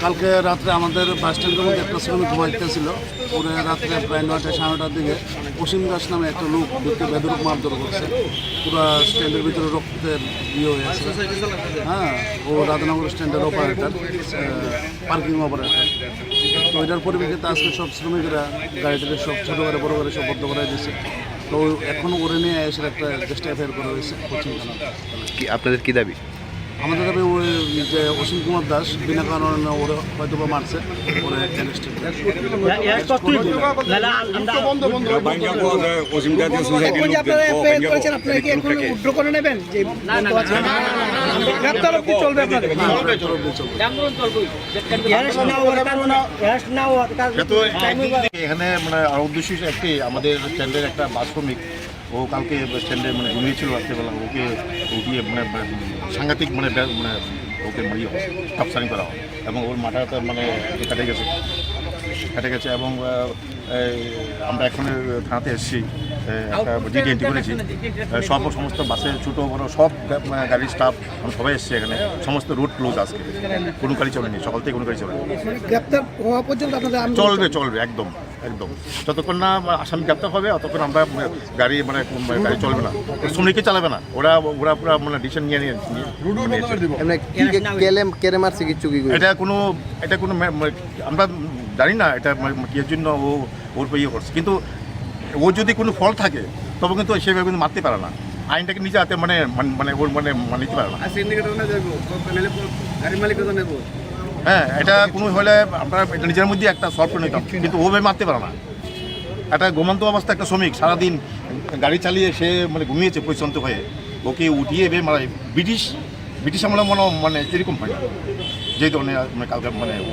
S10: কালকে রাত্রে আমাদের বাস স্ট্যান্ডের মধ্যে একটা শ্রমিক ঘুমাইতেছিল। পরে রাত্রে প্রায় 9টা 9:30টার দিকে অসীম দাস নামে একটা লোক ঢুকে বেদরূপ মারধর করছে। পুরো স্ট্যান্ডের ভিতরে রক্তের ইয়ে হয়েছে। হ্যাঁ, ও রাধানগর স্ট্যান্ডের অপারেটর, পার্কিং অপারেটর। তো এটার পরিপ্রেক্ষিতে আজকে সব শ্রমিকরা গাড়ি থেকে সব ছোটো করে বড়ো করে সব বদ্ধ করা দিয়েছে। তো এখনও ওরে নিয়ে এসে একটা রেজিস্টার এফআইআর করা হয়েছে পশ্চিম থানা।
S9: কি আপনাদের কি দাবি?
S10: আমাদের দাবি ওই যে অসীম কুমার দাস বিনা কারণে ওরা হয়তো বা মারছে, ওরা
S8: এখানে মানে আর উদ্দেশ্য একটি আমাদের স্ট্যান্ডের একটা বাস শ্রমিক, ও কালকে স্ট্যান্ডে মানে ঘুমিয়েছিল রাত্রেবেলা। ওকে উঠিয়ে মানে সাংঘাতিক মানে ওকে কাপসারিং করা হয় এবং ওর মাথাটা মানে কেটে গেছে এবং আমরা এখন থানাতে এসেছি, একটা ডিডি এন্ট্রি করেছি। সমস্ত বাসে ছোটো বড়ো সব গাড়ির স্টাফ সবাই এসছে এখানে। সমস্ত রুট ক্লোজ আজকে, কোনো গাড়ি চলেনি, সকাল থেকে কোনো গাড়ি চলেনি। চলবে একদম যতক্ষণ না আসামি গ্রেপ্তার হবে ততক্ষণ আমরা গাড়ি গাড়ি চলবে না, শ্রমিককে চালাবে না। ওরা পুরো মানে ডিসিশন নিয়ে এটা কোনো আমরা জানি না এটা কিয়ের জন্য ওর ইয়ে করছে। কিন্তু ও যদি কোনো ফল্ট থাকে তবে কিন্তু সেভাবে কিন্তু মারতে পারে না, আইনটাকে নিজে হাতে ওর নিতে পারে না। হ্যাঁ, এটা কোনো হলে আমরা এটা নিজের মধ্যে একটা সলভ করে নিতাম, কিন্তু ওভাবে মারতে পারে না। একটা ঘুমন্ত অবস্থা একটা শ্রমিক সারাদিন গাড়ি চালিয়ে সে ঘুমিয়েছে পরিশ্রান্ত হয়ে, ওকে উঠিয়ে ব্রিটিশ আমলে মানে এরকম হয় না। যে ধরনের কালকে ও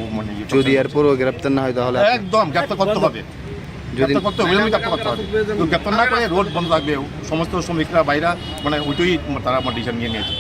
S9: যদি এরপরও গ্রেপ্তার না হয় তাহলে
S8: একদম গ্রেপ্তার করতে হবে। গ্রেপ্তার না করে রোড বন্ধ থাকবে। সমস্ত শ্রমিকরা বাইরা ওইটাই তারা ডিসিশন নিয়ে নিয়েছে।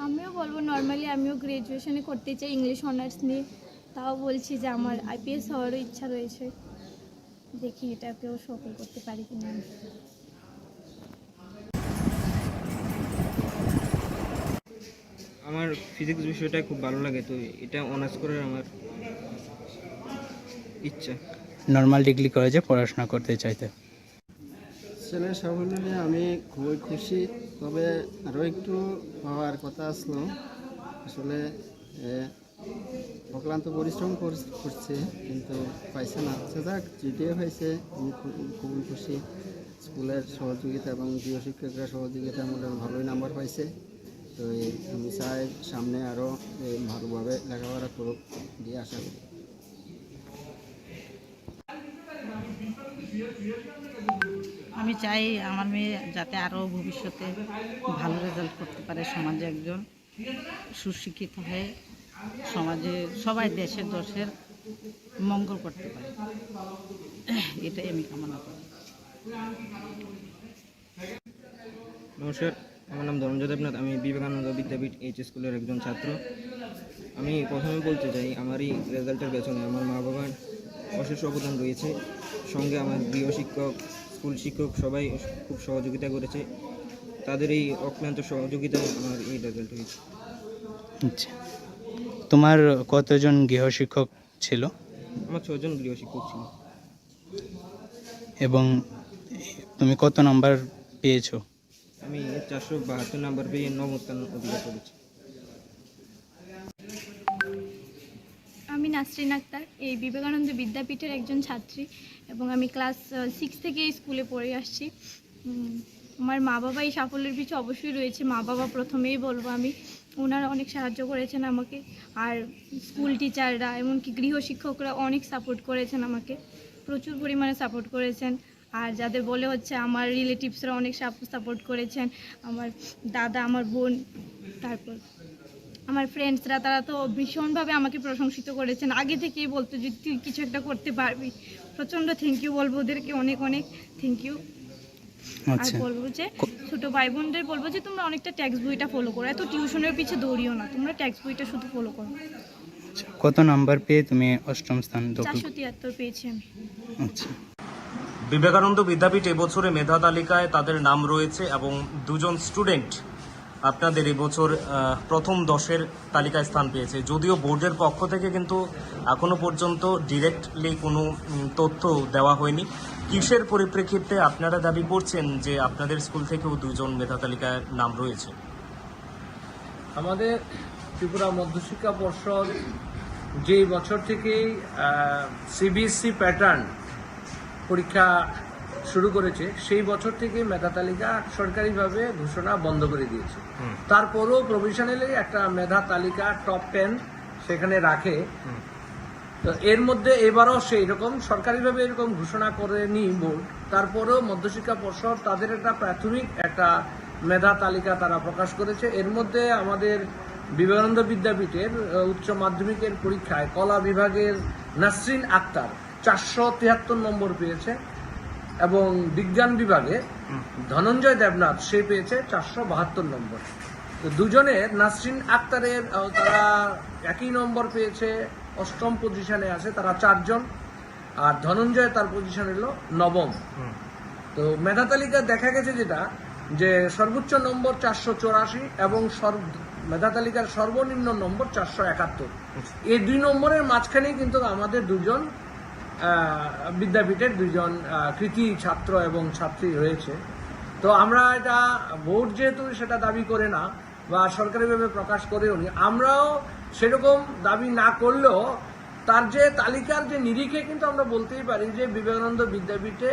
S11: আমিও বলবো নর্মালি আমিও গ্র্যাজুয়েশনে করতে চাই ইংলিশ অনার্স নিয়ে, তাও বলছি যে আমার আইপিএস হওয়ারও ইচ্ছা রয়েছে, দেখি এটাকেও সফল করতে পারি কিনা।
S12: আমার ফিজিক্স বিষয়টা খুব ভালো লাগে, তো এটা অনার্স করার আমার ইচ্ছা।
S13: নর্মাল ডিগ্রি কলেজে পড়াশোনা করতে চাইতে
S14: ছেলের সাফল্য নিয়ে আমি খুবই খুশি, তবে আরও একটু হওয়ার কথা আসলো। আসলে অক্লান্ত পরিশ্রম করছে কিন্তু পাইছে না। যাক, জিটিএ হয়েছে, আমি খুবই খুশি। স্কুলের সহযোগিতা এবং গৃহ শিক্ষকরা সহযোগিতার মধ্যে ভালোই নাম্বার পাইছে। তো আমি চাই সামনে আরও ভালোভাবে লেখাপড়া করুক দিয়ে আশা করি।
S15: আমি চাই আমার মেয়ে যাতে আরও ভবিষ্যতে ভালো রেজাল্ট করতে পারে, সমাজে একজন সুশিক্ষিত হয়ে সমাজে সবাই দেশের দশের মঙ্গল করতে পারে, এটাই আমি কামনা করি।
S12: নমস্কার, আমার নাম ধনঞ্জয় দেবনাথ। আমি বিবেকানন্দ বিদ্যাপীঠ এইচ স্কুলের একজন ছাত্র। আমি প্রথমে বলতে চাই আমার এই রেজাল্টের পেছনে আমার মা বাবার অশেষ অবদান রয়েছে, সঙ্গে আমার গৃহ শিক্ষক, স্কুল শিক্ষক সবাই খুব সহযোগিতা করেছে। তাদের এই অক্লান্ত সহযোগিতায় আমার এই রেজাল্ট হয়েছে।
S13: আচ্ছা, তোমার কতজন গৃহশিক্ষক ছিল?
S12: আমার 6 জন গৃহশিক্ষক ছিল।
S13: এবং তুমি কত নাম্বার পেয়েছো?
S12: আমি 472 নাম্বার পেয়ে 9ম স্থান অধিকার করেছি।
S11: আমি নাসরিন আক্তার, এই বিবেকানন্দ বিদ্যাপীঠের একজন ছাত্রী এবং আমি ক্লাস 6 থেকে এই স্কুলে পড়ে আসছি। আমার মা বাবা এই সাফল্যের পিছু অবশ্যই রয়েছে। মা বাবা প্রথমেই বলবো আমি, ওনারা অনেক সাহায্য করেছেন আমাকে, আর স্কুল টিচাররা এমনকি গৃহশিক্ষকরা অনেক সাপোর্ট করেছেন আমাকে, প্রচুর পরিমাণে সাপোর্ট করেছেন। আর যাদের বলে হচ্ছে আমার রিলেটিভসরা অনেক সাপোর্ট করেছেন, আমার দাদা, আমার বোন, তারপর আমার ফ্রেন্ডসরা, তারা তো ভীষণভাবে আমাকে প্রশংসিত করেছেন। আগে থেকেই বলতো যে তুই কিছু একটা করতে পারবি। প্রচণ্ড থ্যাংক ইউ বলবো ওদেরকে, অনেক অনেক থ্যাংক ইউ। আর বলবো যে ছোটো ভাই বোনদের বলবো যে তোমরা অনেকটা টেক্সট বইটা ফলো করো, এত টিউশনের পিছে দৌড়িও না, তোমরা টেক্সট বইটা শুধু ফলো করো।
S13: কত নাম্বার পেয়ে তুমি 8ম স্থান?
S11: 473 পেয়েছি আমি।
S13: আচ্ছা,
S7: বিবেকানন্দ বিদ্যাপীঠ এবছরে মেধা তালিকায় তাদের নাম রয়েছে এবং 2 জন স্টুডেন্ট আপনাদের এবছর প্রথম 10-এর তালিকায় স্থান পেয়েছে। যদিও বোর্ডের পক্ষ থেকে কিন্তু এখনো পর্যন্ত ডিরেক্টলি কোনো তথ্য দেওয়া হয়নি। কিসের পরিপ্রেক্ষিতে আপনারা দাবি করছেন যে আপনাদের স্কুল থেকেও 2 জন মেধা তালিকায় নাম রয়েছে?
S16: আমাদের ত্রিপুরা মধ্যশিক্ষা পর্ষদ যেই বছর থেকেই সিবিএসসি প্যাটার্ন পরীক্ষা শুরু করেছে, সেই বছর থেকে মেধা তালিকা সরকারিভাবে ঘোষণা বন্ধ করে দিয়েছে। তারপরেও প্রভিশনালি একটা মেধা তালিকা টপ 10 সেখানে রাখে। তো এর মধ্যে এবারও সেই রকম সরকারিভাবে এরকম ঘোষণা করেনি বোর্ড, তারপরেও মধ্যশিক্ষা পর্ষদ তাদের একটা প্রাথমিক একটা মেধা তালিকা তারা প্রকাশ করেছে। এর মধ্যে আমাদের বিবেকানন্দ বিদ্যাপীঠের উচ্চ মাধ্যমিকের পরীক্ষায় কলা বিভাগের নাসরিন আক্তার 473 নম্বর পেয়েছে এবং বিজ্ঞান বিভাগে ধনঞ্জয় দেবনাথ সে পেয়েছে 472 নম্বর। তো দুজনের নাসরিন আক্তারের তারা একই নম্বর পেয়েছে, 8ম পজিশনে আছে, তারা 4 জন, আর ধনঞ্জয় তার পজিশন হলো 9ম। তো মেধা তালিকা দেখা গেছে যেটা যে সর্বোচ্চ নম্বর 484 এবং মেধা তালিকার সর্বনিম্ন নম্বর 471। এই 2 নম্বরের মাঝখানেই কিন্তু আমাদের 2 জন বিদ্যাপীঠের 2 জন কৃতি ছাত্র এবং ছাত্রী রয়েছে। তো আমরা এটা বোর্ড যেহেতু সেটা দাবি করে না বা সরকারিভাবে প্রকাশ করেও নি, আমরাও সেরকম দাবি না করলেও তার যে তালিকার যে নিরিখে কিন্তু আমরা বলতেই পারি যে বিবেকানন্দ বিদ্যাপীঠে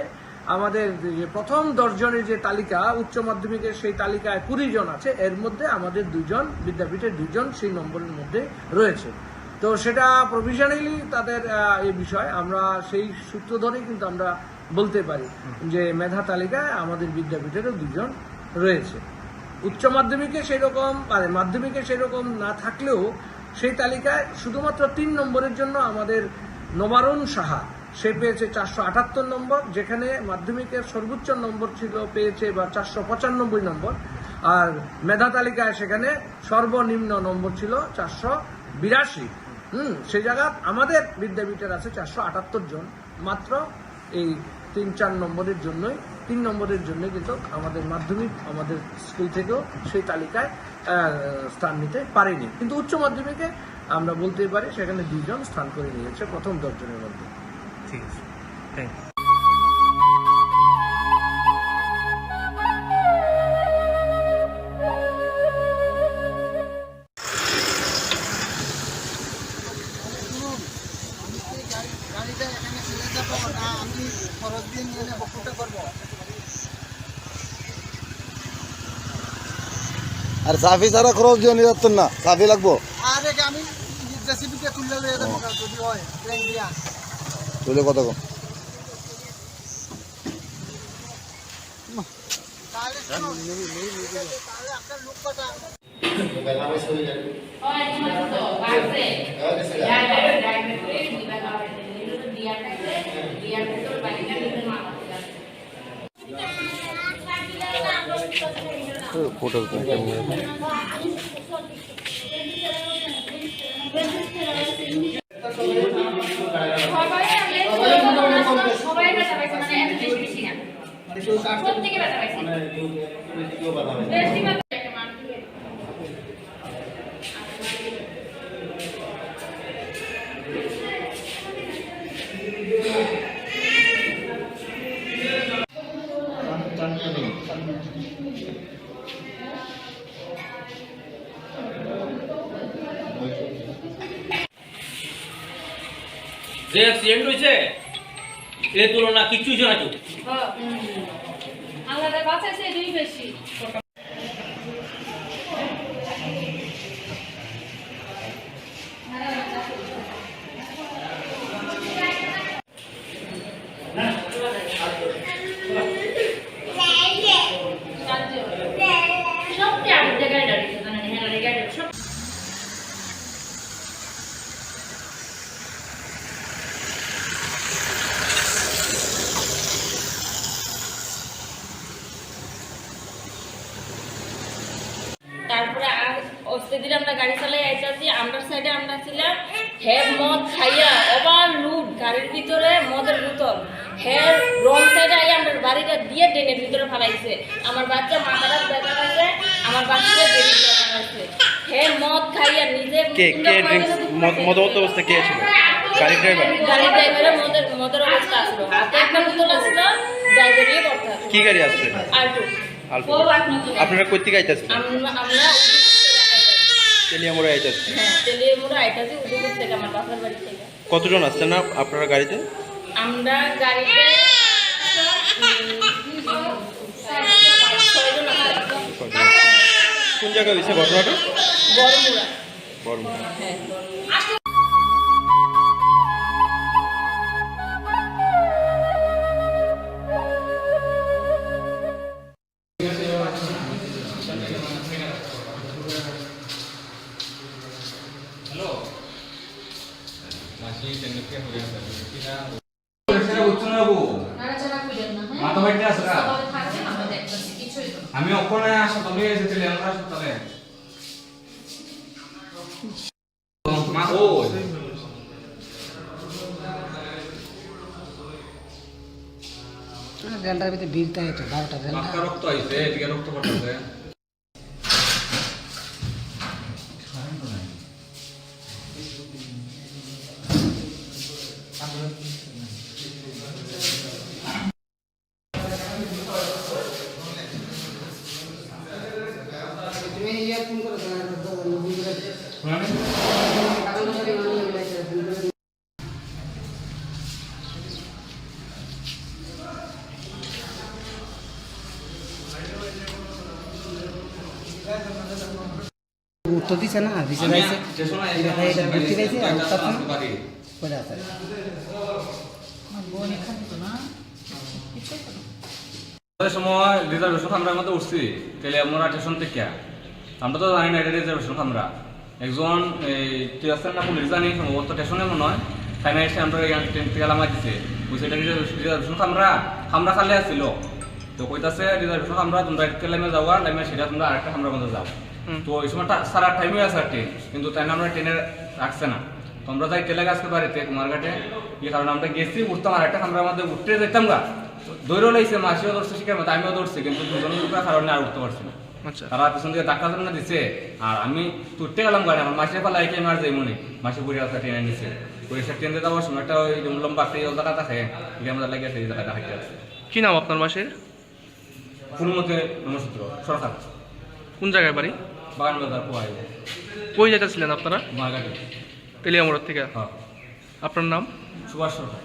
S16: আমাদের যে প্রথম 10 জনের যে তালিকা উচ্চ মাধ্যমিকের, সেই তালিকায় 20 জন আছে, এর মধ্যে আমাদের 2 জন বিদ্যাপীঠের 2 জন সেই নম্বরের মধ্যে রয়েছে। তো সেটা প্রভিশনালি তাদের এই বিষয়, আমরা সেই সূত্র ধরেই কিন্তু আমরা বলতে পারি যে মেধা তালিকায় আমাদের বিদ্যাপীঠেরও 2 জন রয়েছে। উচ্চ মাধ্যমিকে সেরকম মাধ্যমিকে সেরকম না থাকলেও সেই তালিকায় শুধুমাত্র 3 নম্বরের জন্য আমাদের নবারুণ সাহা সে পেয়েছে 478 নম্বর, যেখানে মাধ্যমিকের সর্বোচ্চ নম্বর ছিল পেয়েছে এবার 495 নম্বর, আর মেধা তালিকায় সেখানে সর্বনিম্ন নম্বর ছিল 482। সেই জায়গা আমাদের বিদ্যাপীঠের আছে 478 জন, মাত্র এই 3-4 নম্বরের জন্যই, 3 নম্বরের জন্য কিন্তু আমাদের মাধ্যমিক আমাদের স্কুল থেকেও সেই তালিকায় স্থান নিতে পারেনি। কিন্তু উচ্চ মাধ্যমিকে আমরা বলতেই পারি সেখানে 2 জন স্থান করে নিয়েছে প্রথম 10 জনের মধ্যে।
S7: ঠিক আছে, থ্যাংক ইউ।
S9: আর সাফি ছাড়া খরচ দিয়ে নিয়ে যাচ্ছেন না, সাফি লাগবো। তুলে কত কম? ফটো
S1: সবাই
S7: যে অ্যাক্সিডেন্ট হয়েছে এর তুলনা কিছুই জানা তো
S1: আল্লাহ বাঁচাইছে এটাই বেশি।
S11: তারপরে অস্তে দিলে আমরা গাড়ি চালাই আইতাছি, আমরা সাইডে আমরা ছিলাম, হ্যাঁ মদ খাইয়া ওভার লুট গাড়ির ভিতরে মদের বোতল, হ্যাঁ রং সাইডে আই আমরা বাড়িটা দিয়ে ড্রেনের ভিতরে ফালাইছে, আমার বাচ্চা মাথাটা ব্যথা আছে, আমার বাচ্চাটা ড্রেনের ভিতরে ফালাইছে, হ্যাঁ মদ খাইয়া নিজে
S4: মদমত্ত অবস্থা কে ছিল? গাড়ি ড্রাইভার?
S11: গাড়ি ড্রাইভারের মদের অবস্থা আসলো, হাতে একটা বোতল আসলো, ড্রাইভারই করতে হবে।
S4: কি গাড়ি আসছে?
S11: আল্টো।
S4: আপনারা কই থেকে আইতাছেন?
S11: আমরা
S4: তেলিয়ামুড়া আইতাছেন?
S11: হ্যাঁ তেলিয়ামুড়া আইতাছি উদয়পুর থেকে, আমার বাসার বাড়ি থেকে।
S4: কতজন আসছেন না আপনারা গাড়িতে?
S11: আমরা গাড়িতে 6জন আসছি।
S4: কোন জায়গায় হয়েছে ঘটনাটা?
S11: বড়মুড়া।
S4: বড়মুড়া।
S11: হ্যাঁ
S17: আমি ওখানে হাসপাতালে এসেছিলাম, আমরা হাসপাতালে
S14: রেলটার ভিতরে ভিড় থাকে তো 12টা রেল
S17: রক্ত হয়েছে, এদিকে রক্ত পড়তেছে।
S14: উত্তর দিছে না, দিছে যাইছে এটা ভর্তি পাইছে কোথায় আছে
S17: সময় রিজার্ভেশন আমরা মধ্যে উঠছি তেলিয়ামুড়া স্টেশন থেকে। আমরা তো জানি না এটা রিজার্ভেশন আমরা, একজন তুই আসছেন না পুলিশ জানি সম্ভবত স্টেশনে মনে হয়, তাই না এসে আমরা তেলামা দিছে বুঝছে এটা রিজার্ভেশন আমরা খালি আসছিল তো কইতাছে রিজার্ভেশন আমরা তোমরা লাইমে যাওয়া লাইমে সেটা তোমরা আরেকটা আমরা মধ্যে যাও। তো ওই সময় সারা টাইমে আছে ট্রেন, কিন্তু তাই না আমরা ট্রেনে রাখছে না, তো আমরা যাই তেলে আজকে বাড়িতে কুমারঘাটে, এই কারণে আমরা গেছি উঠতাম আরেকটা আমরা আমাদের উঠতে যেতাম গা, দৌড়ও লাগছে, মাসিও দৌড়ছে শিখার মতো, আমিও দৌড়ছি, কিন্তু দুজনের কারণে আর উঠতে পারছি না। তারা পিছন দিকে ধাক্কা জন্য দিচ্ছে আর আমি তুলতে গেলাম গাড়ি, আমার মাসির পালা একে মার যাই মনে মাসি বুড়ি আসা ট্রেনে নিচ্ছে, পরিষ্কার ট্রেন দিয়ে যাওয়ার সময় একটা ওই লম্বা একটা জায়গা থাকে, আমরা লাগে সেই জায়গাটা হাইতে আছে।
S18: কি নাম আপনার মাসের?
S17: ফুলমতে নমসূত্র সরকার।
S18: কোন জায়গায় বাড়ি?
S17: বাগান বাজার পোয়াই।
S18: কই যেতেছিলেন আপনারা?
S17: মারঘাটে
S18: তেলিয়ামুড়া থেকে।
S17: হ্যাঁ।
S18: আপনার নাম?
S17: সুভাষ সরকার।